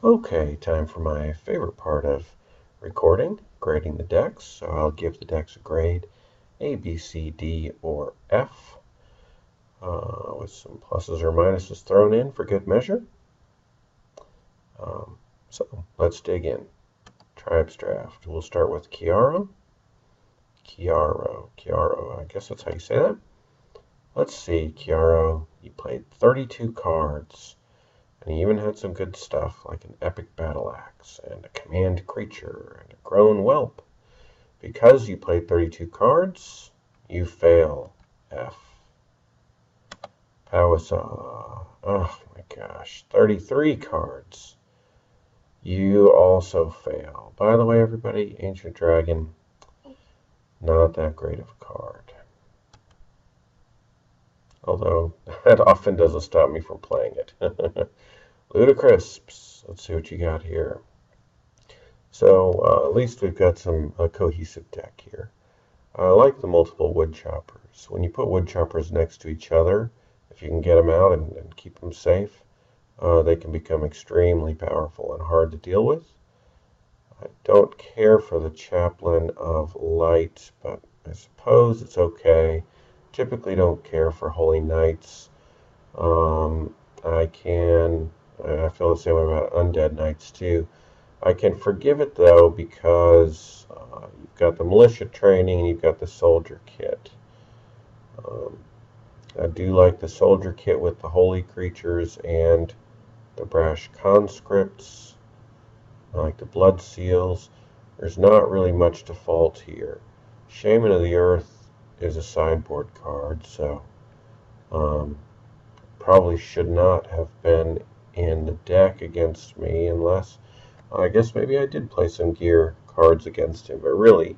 Okay, time for my favorite part of recording, grading the decks. So I'll give the decks a grade, A, B, C, D, or F, with some pluses or minuses thrown in for good measure. So let's dig in. Tribes draft. We'll start with Chiaro. Chiaro, I guess that's how you say that. Let's see, Chiaro, you played 32 cards. And he even had some good stuff like an epic battle axe and a command creature and a grown whelp. Because you played 32 cards, you fail. F. Powasa. Oh my gosh, 33 cards. You also fail. By the way, everybody, Ancient Dragon, not that great of a card. Although, that often doesn't stop me from playing it. Ludicrous. Let's see what you got here. So, at least we've got a cohesive deck here. I like the multiple wood choppers. When you put wood choppers next to each other, if you can get them out and keep them safe, they can become extremely powerful and hard to deal with. I don't care for the Chaplain of Light, but I suppose it's okay. Typically don't care for Holy Knights. I feel the same way about Undead Knights too. I can forgive it though because you've got the militia training and you've got the soldier kit. I do like the soldier kit with the holy creatures and the brash conscripts. I like the blood seals. There's not really much to fault here. Shaman of the Earth is a sideboard card, so probably should not have been in the deck against me unless I guess maybe I did play some gear cards against him, but really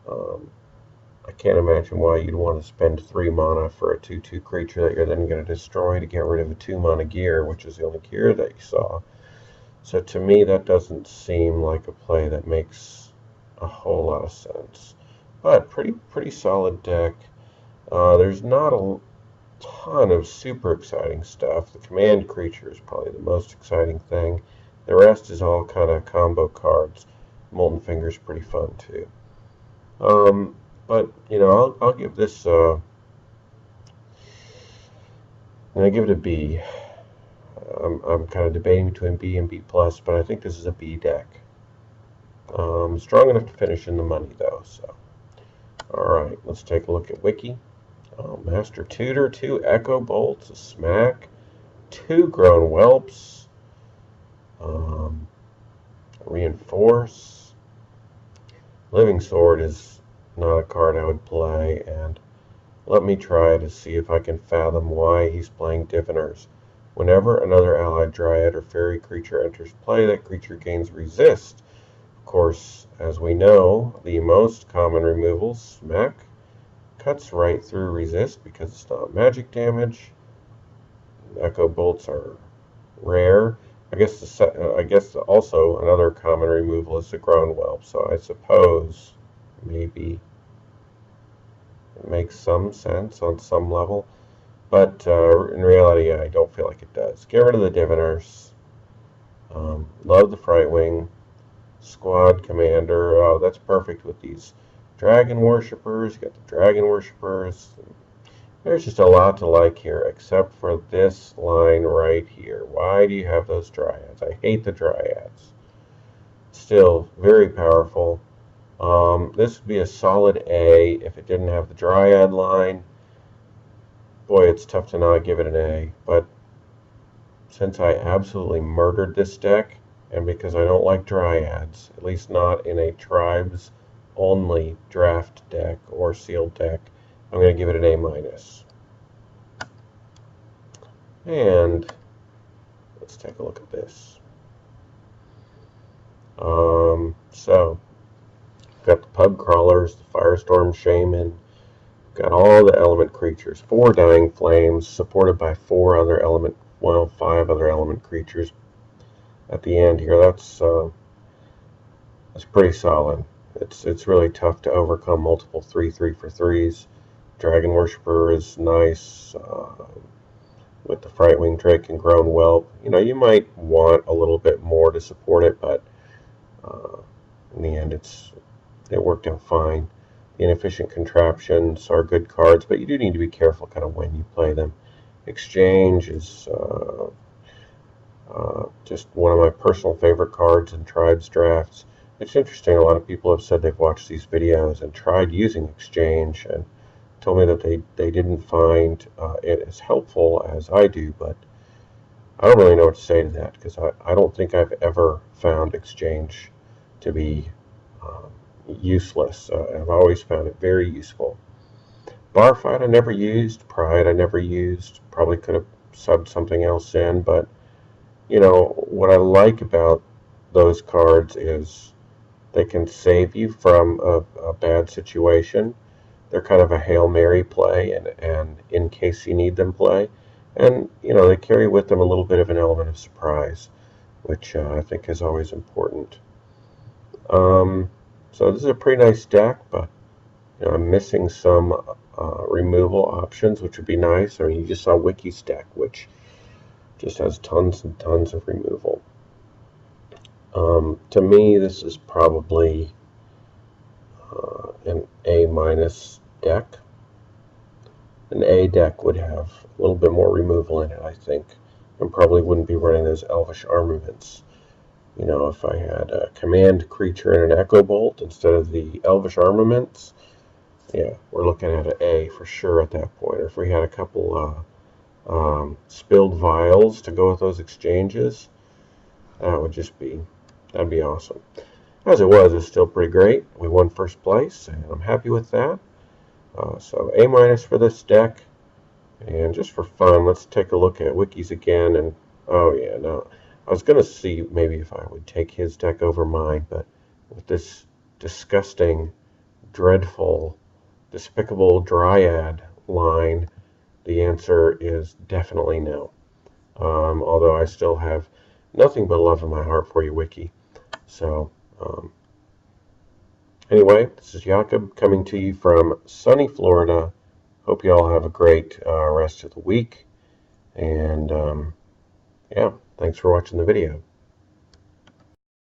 I can't imagine why you'd want to spend 3 mana for a 2/2 creature that you're then going to destroy to get rid of a 2 mana gear, which is the only gear that you saw. So to me that doesn't seem like a play that makes a whole lot of sense. But pretty solid deck. There's not a ton of super exciting stuff. The command creature is probably the most exciting thing. The rest is all kind of combo cards. Molten Finger's pretty fun too. But you know, I'll give this. I'm gonna give it a B. I'm kind of debating between B and B plus, but I think this is a B deck. Strong enough to finish in the money though. So, all right, let's take a look at Wiki. Master Tutor, 2 Echo Bolts, a Smack, 2 Grown Whelps, Reinforce. Living Sword is not a card I would play, and let me try to see if I can fathom why he's playing Diviners. Whenever another allied Dryad or Fairy creature enters play, that creature gains Resist. Of course, as we know, the most common removal, Smack, cuts right through Resist because it's not magic damage. Echo Bolts are rare. I guess also another common removal is the Grown Whelp, so I suppose maybe it makes some sense on some level, but in reality I don't feel like it does. Get rid of the Diviners. Love the Frightwing. Squad Commander, oh, that's perfect with these Dragon Worshippers. You got the Dragon Worshippers. There's just a lot to like here, except for this line right here. Why do you have those Dryads? I hate the Dryads. Still, very powerful. This would be a solid A if it didn't have the Dryad line. Boy, it's tough to not give it an A, but since I absolutely murdered this deck, and because I don't like Dryads, at least not in a Tribes only draft deck or sealed deck, I'm going to give it an A-. And let's take a look at this. So, got the Pub Crawlers, the Firestorm Shaman, got all the element creatures, 4 Dying Flames, supported by 5 other element creatures at the end here. That's pretty solid. It's really tough to overcome multiple 3/3 for 3s. Dragon Worshipper is nice. With the Frightwing Drake and Grown Whelp, you know, you might want a little bit more to support it, but in the end it worked out fine. The inefficient contraptions are good cards, but you do need to be careful kind of when you play them. Exchange is just one of my personal favorite cards in Tribes drafts. It's interesting, a lot of people have said they've watched these videos and tried using Exchange and told me that they didn't find it as helpful as I do, but I don't really know what to say to that, because I don't think I've ever found Exchange to be useless. I've always found it very useful. Bar Fight I never used, Pride I never used, probably could have subbed something else in, but you know, what I like about those cards is they can save you from a bad situation. They're kind of a Hail Mary play, and in case you need them play. And, you know, they carry with them a little bit of an element of surprise, which I think is always important. So this is a pretty nice deck, but you know, I'm missing some removal options, which would be nice. I mean, you just saw Wiki's deck, which just has tons and tons of removal. To me, this is probably an A- deck. An A deck would have a little bit more removal in it, I think, and probably wouldn't be running those Elvish Armaments. You know, if I had a command creature and an Echo Bolt instead of the Elvish Armaments, yeah, we're looking at an A for sure at that point. Or if we had a couple spilled vials to go with those exchanges, that'd be awesome. As it was, it's still pretty great. We won first place, and I'm happy with that. So A- for this deck. And just for fun, let's take a look at Wiki's again. And oh yeah, no, I was going to see maybe if I would take his deck over mine, but with this disgusting, dreadful, despicable Dryad line, the answer is definitely no. Although I still have nothing but love in my heart for you, Wiki. So, anyway, this is Jakob coming to you from sunny Florida. Hope you all have a great rest of the week. And, yeah, thanks for watching the video.